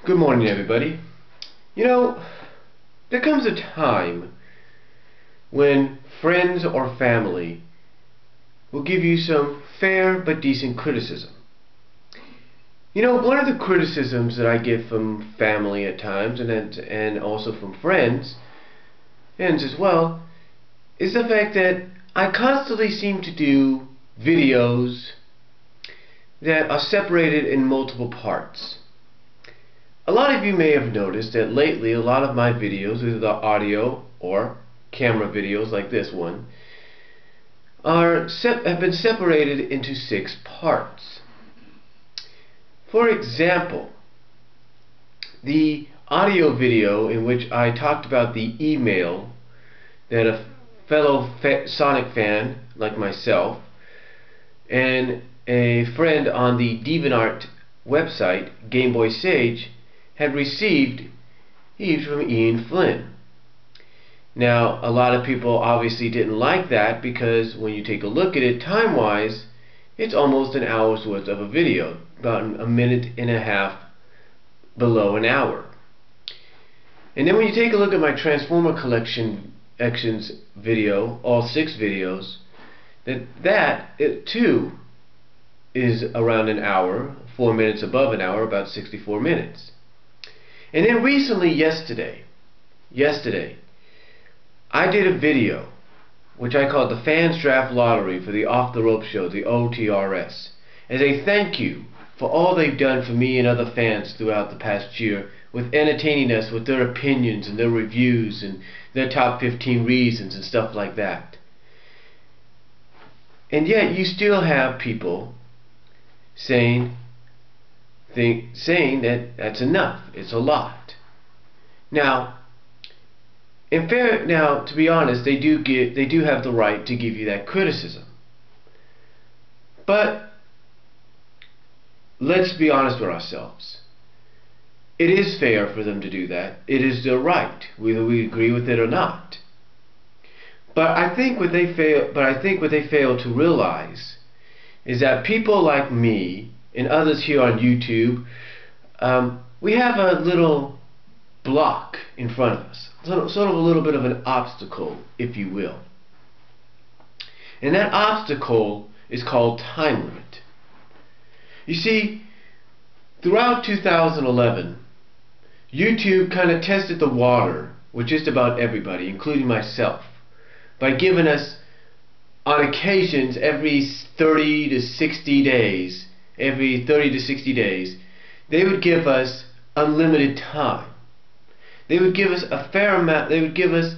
Good morning, everybody. You know, there comes a time when friends or family will give you some fair but decent criticism. You know, one of the criticisms that I get from family at times, and also from friends as well, is the fact that I constantly seem to do videos that are separated in multiple parts. A lot of you may have noticed that lately a lot of my videos, either audio or camera videos like this one, have been separated into 6 parts. For example, the audio video in which I talked about the email that a fellow Sonic fan like myself and a friend on the DeviantArt website, Game Boy Sage, had received from Ian Flynn. Now, a lot of people obviously didn't like that because when you take a look at it time-wise, it's almost an hour's worth of a video, about a minute and a half below an hour. And then when you take a look at my Transformer Collections video, all 6 videos, it too is around an hour, 4 minutes above an hour, about 64 minutes. And then recently, yesterday, I did a video which I called the Fans Draft Lottery for the Off the Rope Show, the OTRS, as a thank you for all they've done for me and other fans throughout the past year with entertaining us with their opinions and their reviews and their top 15 reasons and stuff like that. And yet you still have people saying that that's enough, it's a lot. Now, to be honest, they do have the right to give you that criticism. But let's be honest with ourselves. It is fair for them to do that. It is their right, whether we agree with it or not. But I think what they fail to realize is that people like me and others here on YouTube, we have a little block in front of us, sort of a little bit of an obstacle, if you will. And that obstacle is called time limit. You see, throughout 2011, YouTube kind of tested the water with just about everybody, including myself, by giving us, on occasions, every 30 to 60 days, they would give us unlimited time. They would give us a fair amount. They would give us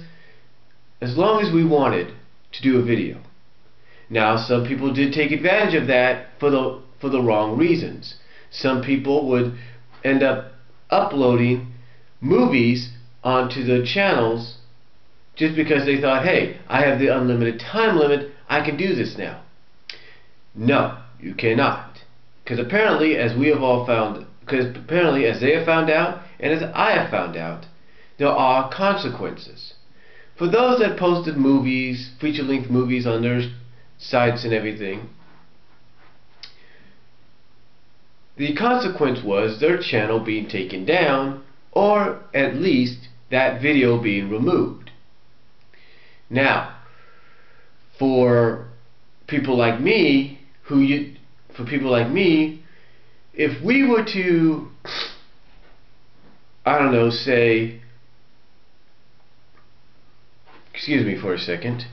as long as we wanted to do a video. Now, some people did take advantage of that for the wrong reasons. Some people would end up uploading movies onto the channels just because they thought, hey, I have the unlimited time limit, I can do this now. No, you cannot. Because apparently, as they have found out, and as I have found out, there are consequences. For those that posted movies, feature-length movies on their sites and everything, the consequence was their channel being taken down, or at least that video being removed. Now, for people like me, if we were to, I don't know, say, excuse me for a second.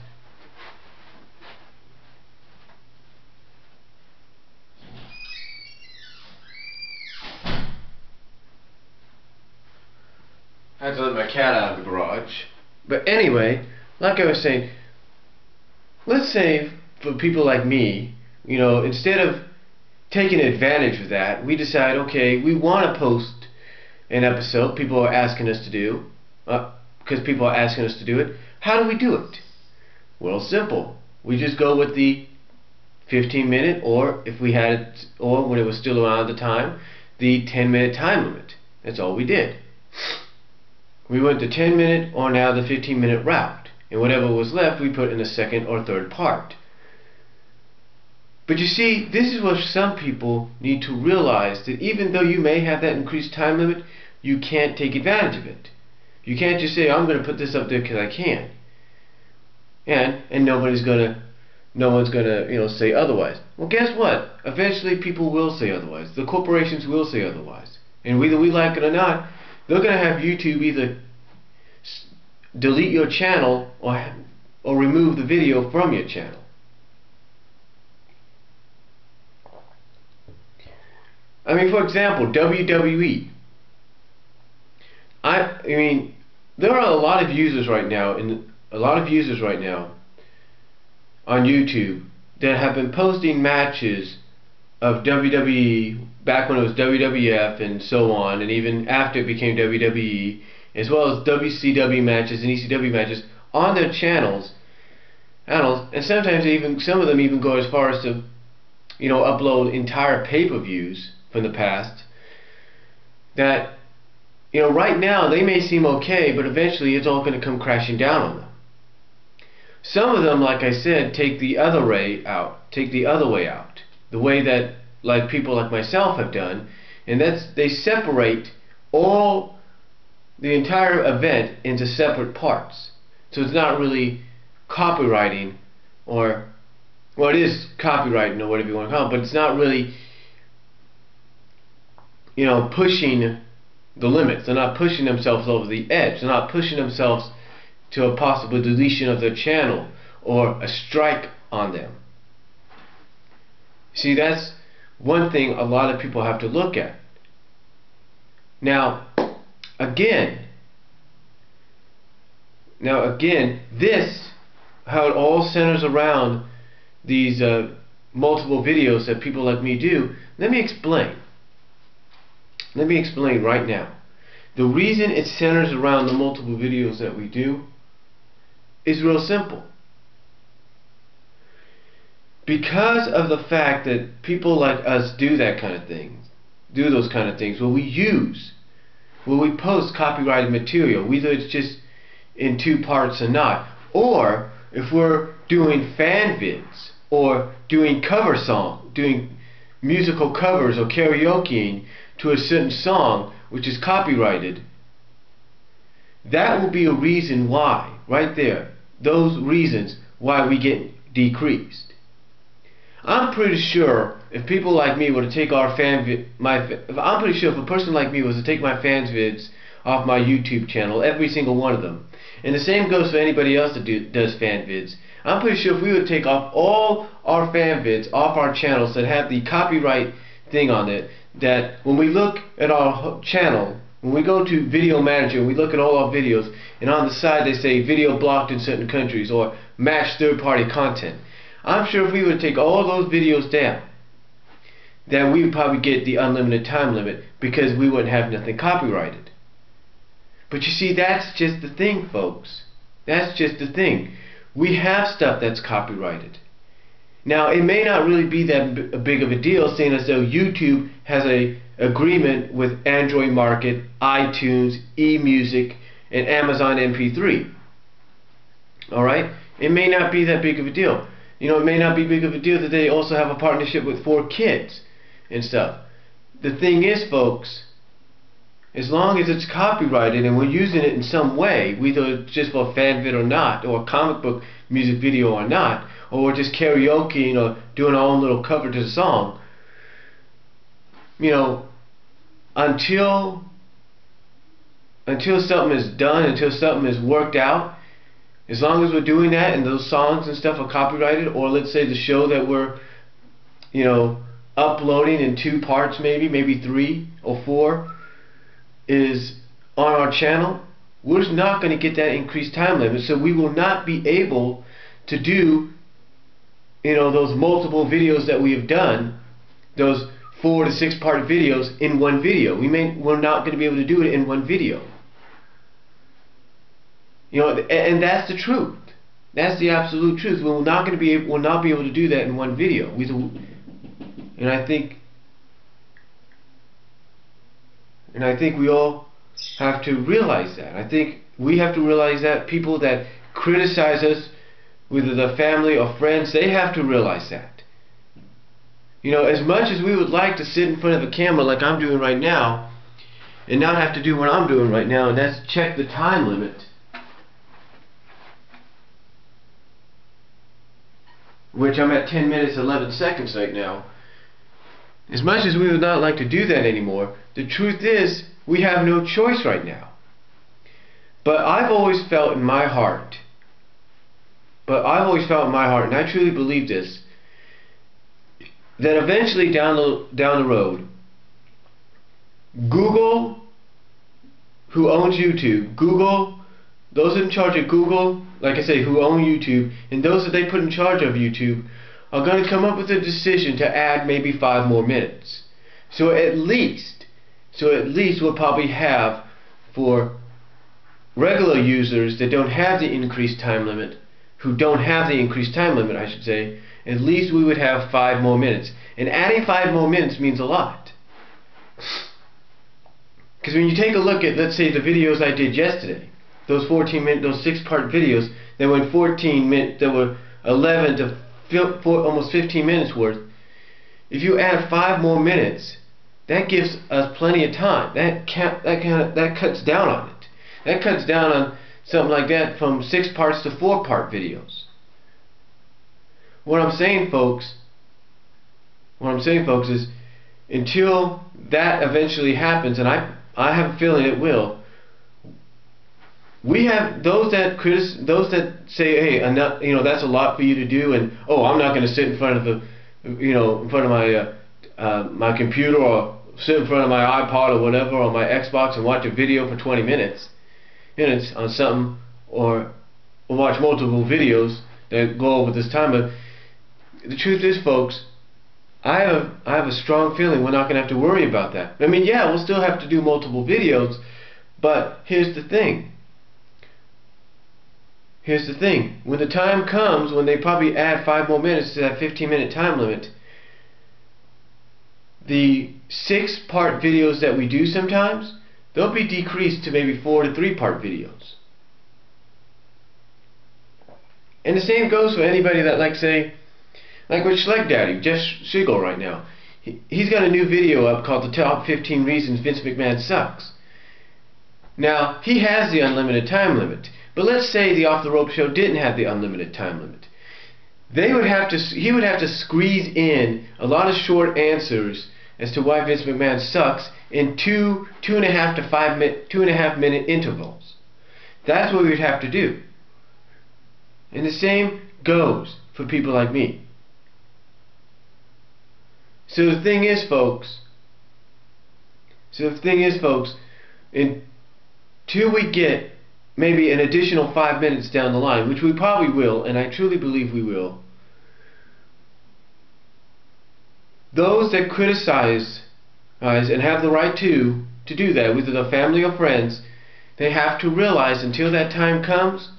I had to let my cat out of the garage. But anyway, like I was saying, let's say for people like me, you know, instead of taking advantage of that, we decide, okay, we want to post an episode people are asking us to do, because people are asking us to do it. How do we do it? Well, simple. We just go with the 15-minute, or if we had it, or when it was still around at the time, the 10-minute time limit. That's all we did. We went the 10-minute or now the 15-minute route, and whatever was left we put in the second or third part. But you see, this is what some people need to realize, that even though you may have that increased time limit, you can't take advantage of it. You can't just say, I'm going to put this up there because I can. And no one's gonna say otherwise. Well, guess what? Eventually people will say otherwise. The corporations will say otherwise. And whether we like it or not, they're gonna have YouTube either delete your channel or remove the video from your channel. I mean, for example, WWE. I mean, there are a lot of users right now on YouTube that have been posting matches of WWE back when it was WWF and so on, and even after it became WWE, as well as WCW matches and ECW matches on their channels, and sometimes some of them even go as far as to upload entire pay-per-views from the past that right now they may seem okay, but eventually it's all going to come crashing down on them. Some of them, like I said, take the other way out. The way that people like myself have done, and that's they separate the entire event into separate parts. So it's not really copywriting, or it is copywriting or whatever you want to call it, but it's not really pushing the limits. They're not pushing themselves over the edge. They're not pushing themselves to a possible deletion of their channel or a strike on them. See, that's one thing a lot of people have to look at. Now again, how it all centers around these multiple videos that people like me do. Let me explain right now. The reason it centers around the multiple videos that we do is real simple. Because of the fact that people like us do those kind of things, where we post copyrighted material, whether it's just in 2 parts or not, or if we're doing fan vids or doing doing musical covers or karaokeing to a certain song which is copyrighted, that will be a reason why, right there, those reasons why we get decreased. I'm pretty sure if people like me were to take I'm pretty sure if a person like me was to take my fans vids off my YouTube channel, every single one of them, and the same goes for anybody else that does fan vids, I'm pretty sure if we would take off all our fan vids off our channels that have the copyright thing on it, that when we look at our channel, when we go to Video Manager and we look at all our videos, and on the side they say video blocked in certain countries or match third-party content, I'm sure if we would take all those videos down, then we would probably get the unlimited time limit because we wouldn't have nothing copyrighted. But you see, that's just the thing, folks. That's just the thing. We have stuff that's copyrighted. Now, it may not really be that big of a deal, seeing as though YouTube has an agreement with Android Market, iTunes, eMusic, and Amazon MP3. Alright? It may not be that big of a deal. It may not be big of a deal that they also have a partnership with 4Kids and stuff. The thing is, folks, as long as it's copyrighted and we're using it in some way, whether it's just for a fan vid or not, or a comic book music video or not, or we're just karaokeing or doing our own little cover to the song, until something is done, until something is worked out, as long as we're doing that and those songs and stuff are copyrighted, or let's say the show that we're uploading in 2 parts, maybe 3 or 4 is on our channel, we're not going to get that increased time limit, so we will not be able to do those multiple videos that we have done, those 4 to 6 part videos in one video. We're not going to be able to do it in one video. And that's the truth. That's the absolute truth. We'll not be able to do that in one video. And I think we all have to realize that. I think we have to realize that. People that criticize us, whether they're family or friends, they have to realize that. As much as we would like to sit in front of a camera like I'm doing right now and not have to do what I'm doing right now, and that's check the time limit, which I'm at 10 minutes 11 seconds right now. As much as we would not like to do that anymore, the truth is we have no choice right now. But I've always felt in my heart, and I truly believe this, that eventually down the road, Google, who owns YouTube, those in charge of Google, like I say, who own YouTube, and those that they put in charge of YouTube, are going to come up with a decision to add maybe 5 more minutes. So at least we'll probably have, for regular users that don't have the increased time limit, I should say, at least we would have 5 more minutes. And adding 5 more minutes means a lot. Because when you take a look at, let's say, the videos I did yesterday, those 6-part videos, that went 14 minutes, that were 11 to almost 15 minutes worth. If you add 5 more minutes, that gives us plenty of time. That cuts down on it. That cuts down on something like that from 6 parts to 4-part videos. What I'm saying, folks, is until that eventually happens, and I have a feeling it will, we have those that say, hey, enough, that's a lot for you to do, and I'm not going to sit in front of my computer, or sit in front of my iPod or whatever, or my Xbox, and watch a video for 20 minutes on something, or watch multiple videos that go over this time. But the truth is, folks, I have a strong feeling we're not going to have to worry about that. I mean, yeah, we'll still have to do multiple videos, but here's the thing. When the time comes, when they probably add 5 more minutes to that 15-minute time limit, the 6-part videos that we do sometimes, they'll be decreased to maybe 4 to 3-part videos. And the same goes for anybody that, like with Schleck Daddy, Jeff Siegel right now. He's got a new video up called The Top 15 Reasons Vince McMahon Sucks. Now, he has the unlimited time limit. But let's say the Off the Rope show didn't have the unlimited time limit. He would have to squeeze in a lot of short answers as to why Vince McMahon sucks in 2.5 minute intervals. That's what we would have to do. And the same goes for people like me. So the thing is, folks, until we get maybe an additional 5 minutes down the line, which we probably will, and I truly believe we will, those that criticize and have the right to do that, whether they're family or friends, they have to realize until that time comes,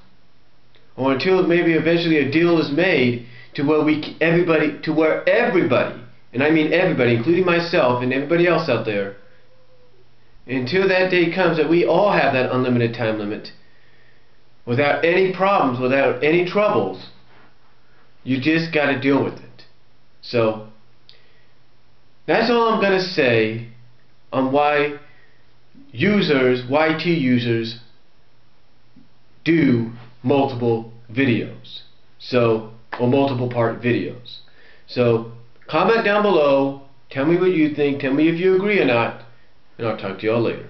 or until maybe eventually a deal is made to where everybody, and I mean everybody, including myself and everybody else out there, until that day comes that we all have that unlimited time limit, without any problems, without any troubles, you just got to deal with it. So that's all I'm going to say on why YT users do multiple videos, or multiple part videos. So comment down below, tell me what you think, tell me if you agree or not, and I'll talk to y'all later.